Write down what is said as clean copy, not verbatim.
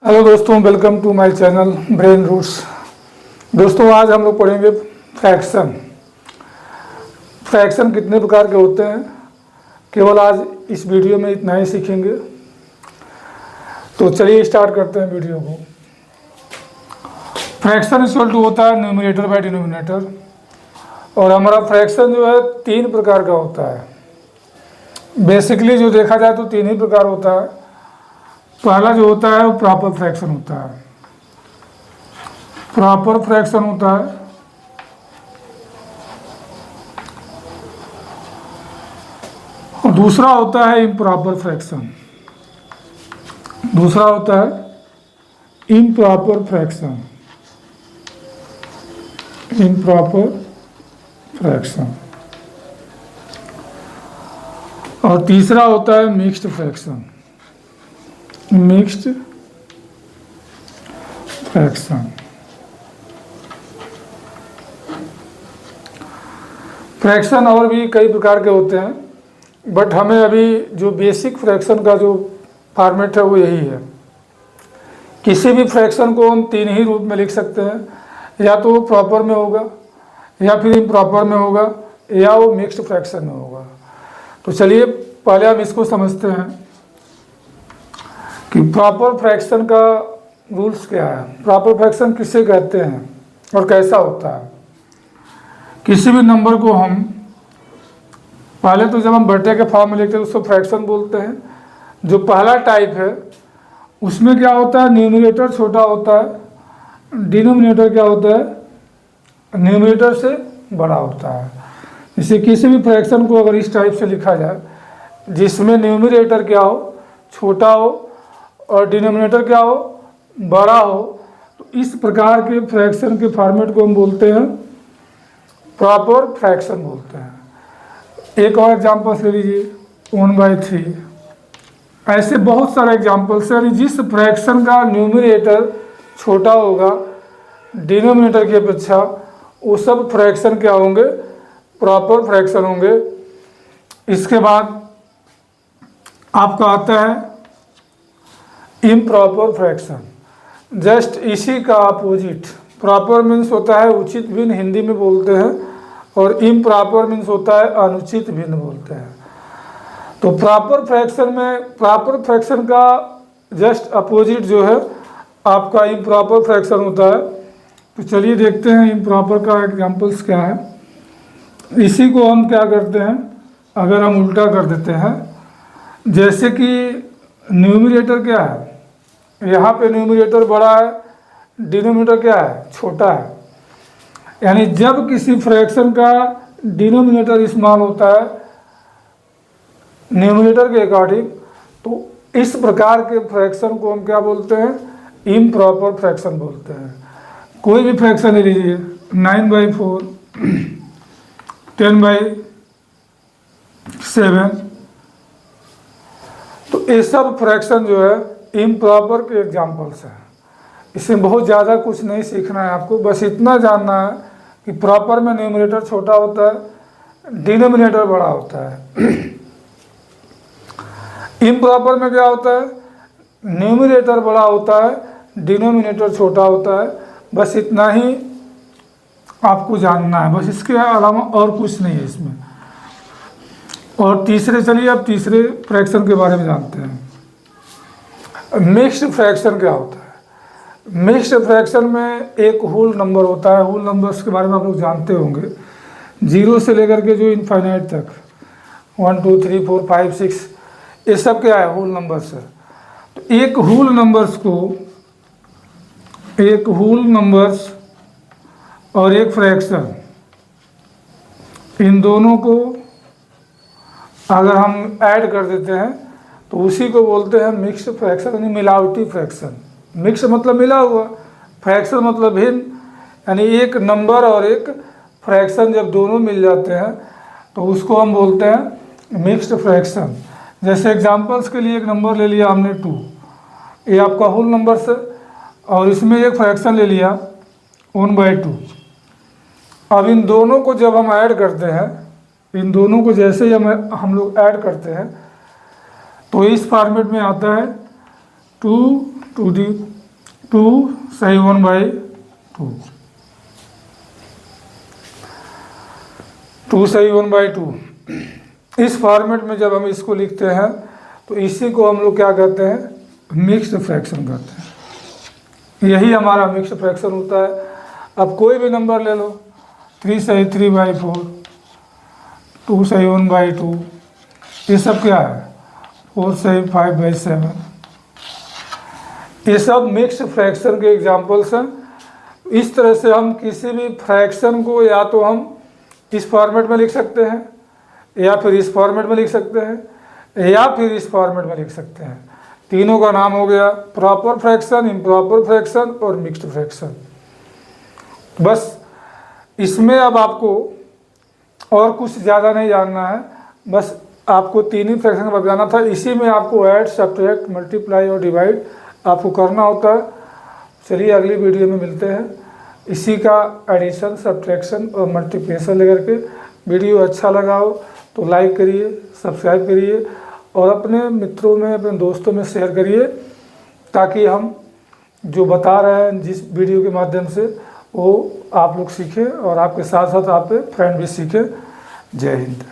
Hello दोस्तों, welcome to my channel Brain Roots. दोस्तों, आज हम लोग पढ़ेंगे फ्रैक्शन। फ्रैक्शन कितने प्रकार के होते हैं, केवल आज इस वीडियो में इतना ही सीखेंगे। तो चलिए स्टार्ट करते हैं वीडियो को। फ्रैक्शन इक्वल टू होता है न्यूमरेटर बाय डिनोमिनेटर। और हमारा फ्रैक्शन जो है तीन प्रकार का होता है। बेसिकली जो देखा जाए तो तीन ही प्रकार होता है। पहला जो होता है वो प्रॉपर फ्रैक्शन होता है। प्रॉपर फ्रैक्शन होता है। और दूसरा होता है इम्प्रॉपर फ्रैक्शन। दूसरा होता है इम्प्रॉपर फ्रैक्शन। Improper fraction. और तीसरा होता है mixed fraction. Mixed fraction. Fraction और भी कई प्रकार के होते हैं, बट हमें अभी जो बेसिक फ्रैक्शन का जो फॉर्मेट है वो यही है। किसी भी फ्रैक्शन को हम तीन ही रूप में लिख सकते हैं, या तो वो प्रॉपर में होगा, या फिर इम्प्रॉपर में होगा, या वो मिक्स्ड फ्रैक्शन में होगा। तो चलिए पहले हम इसको समझते हैं कि प्रॉपर फ्रैक्शन का रूल्स क्या है। प्रॉपर फ्रैक्शन किसे कहते हैं और कैसा होता है। किसी भी नंबर को हम पहले तो जब हम बटे के फॉर्म में लिखते हैं उसको फ्रैक्शन बोलते हैं। जो पहला टाइप है उसमें क्या होता है, न्यूमरेटर छोटा होता है, डिनोमिनेटर क्या होता है, न्यूमरेटर से बड़ा होता है। जैसे किसी भी फ्रैक्शन को अगर इस टाइप से लिखा जाए जिसमें न्यूमरेटर क्या हो, छोटा हो, और डिनोमिनेटर क्या हो, बड़ा हो, तो इस प्रकार के फ्रैक्शन के फॉर्मेट को हम बोलते हैं प्रॉपर फ्रैक्शन बोलते हैं। एक और एग्जांपल्स ले लीजिए, 1/3। ऐसे बहुत सारे एग्जांपल्स हैं। जिस फ्रैक्शन का न्यूमरेटर छोटा होगा डिनोमिनेटर की अपेक्षा, वो सब फ्रैक्शन क्या होंगे, प्रॉपर फ्रैक्शन होंगे। इसके बाद आपका आता है इम्प्रॉपर फ्रैक्शन। जस्ट इसी का अपोजिट। प्रॉपर मीन्स होता है उचित भिन्न, हिंदी में बोलते हैं, और इम्प्रॉपर मीन्स होता है अनुचित भिन्न बोलते हैं। तो प्रॉपर फ्रैक्शन में, प्रॉपर फ्रैक्शन का जस्ट अपोजिट जो है आपका इम्प्रॉपर फ्रैक्शन होता है। तो चलिए देखते हैं इम्प्रॉपर का एग्जांपल्स क्या है। इसी को हम क्या करते हैं, अगर हम उल्टा कर देते हैं, जैसे कि न्यूमरेटर क्या है, यहाँ पे न्यूमरेटर बड़ा है, डिनोमिनेटर क्या है, छोटा है। यानी जब किसी फ्रैक्शन का डिनोमिनेटर स्मॉल होता है न्यूमरेटर के अकॉर्डिंग, तो इस प्रकार के फ्रैक्शन को हम क्या बोलते हैं, इम्प्रॉपर फ्रैक्शन बोलते हैं। कोई भी फ्रैक्शन ले लीजिए, 9/4, 10/7, तो ये सब फ्रैक्शन जो है इम्प्रॉपर के एग्जाम्पल्स हैं। इसमें बहुत ज़्यादा कुछ नहीं सीखना है आपको, बस इतना जानना है कि प्रॉपर में न्यूमरेटर छोटा होता है, डिनोमिनेटर बड़ा होता है। इम्प्रॉपर में क्या होता है, न्यूमरेटर बड़ा होता है, डिनोमिनेटर छोटा होता है। बस इतना ही आपको जानना है, बस इसके अलावा और कुछ नहीं है इसमें। और तीसरे, चलिए अब तीसरे फ्रैक्शन के बारे में जानते हैं। मिक्स्ड फ्रैक्शन क्या होता है। मिक्स्ड फ्रैक्शन में एक होल नंबर होता है। होल नंबर्स के बारे में आप लोग जानते होंगे, 0 से लेकर के जो इनफाइनाइट तक, 1 2 3 4 5 6, ये सब क्या है, होल नंबर्स है। तो एक होल नंबर्स को, एक होल नंबर्स और एक फ्रैक्शन, इन दोनों को अगर हम ऐड कर देते हैं तो उसी को बोलते हैं मिक्स्ड फ्रैक्शन, यानी मिलावटी फ्रैक्शन। मिक्स मतलब मिला हुआ, फ्रैक्शन मतलब भिन्न। यानी एक नंबर और एक फ्रैक्शन जब दोनों मिल जाते हैं तो उसको हम बोलते हैं मिक्स्ड फ्रैक्शन। जैसे एग्जांपल्स के लिए एक नंबर ले लिया हमने 2, ये आपका होल नंबर से, और इसमें एक फ्रैक्शन ले लिया 1/2। अब इन दोनों को जब हम ऐड करते हैं, इन दोनों को जैसे ही हम लोग ऐड करते हैं तो इस फॉर्मेट में आता है 2 to the 2 सही 1/2, 2 सही 1/2। इस फॉर्मेट में जब हम इसको लिखते हैं तो इसी को हम लोग क्या कहते हैं, मिक्स्ड फ्रैक्शन कहते हैं। यही हमारा मिक्स्ड फ्रैक्शन होता है। अब कोई भी नंबर ले लो, 3 सही 3/4, 2 सही 1/2, ये सब क्या है, 4 सही 5/7। ये सब मिक्स्ड फ्रैक्शन के एग्जाम्पल्स हैं। इस तरह से हम किसी भी फ्रैक्शन को या तो हम इस फॉर्मेट में लिख सकते हैं, या फिर इस फॉर्मेट में लिख सकते हैं, या फिर इस फॉर्मेट में लिख सकते हैं। तीनों का नाम हो गया प्रॉपर फ्रैक्शन, इम्प्रॉपर फ्रैक्शन और मिक्स्ड फ्रैक्शन। बस इसमें अब आपको और कुछ ज़्यादा नहीं जानना है, बस आपको तीन ही फ्रैक्शन का बताना था। इसी में आपको ऐड, सब्ट्रैक्ट, मल्टीप्लाई और डिवाइड आपको करना होता है। चलिए अगली वीडियो में मिलते हैं इसी का एडिशन, सब्ट्रैक्शन और मल्टीप्लिकेशन लेकर के। वीडियो अच्छा लगा हो तो लाइक करिए, सब्सक्राइब करिए और अपने मित्रों में, अपने दोस्तों में शेयर करिए, ताकि हम जो बता रहे हैं जिस वीडियो के माध्यम से वो आप लोग सीखें और आपके साथ साथ आप फ्रेंड भी सीखें। जय हिंद।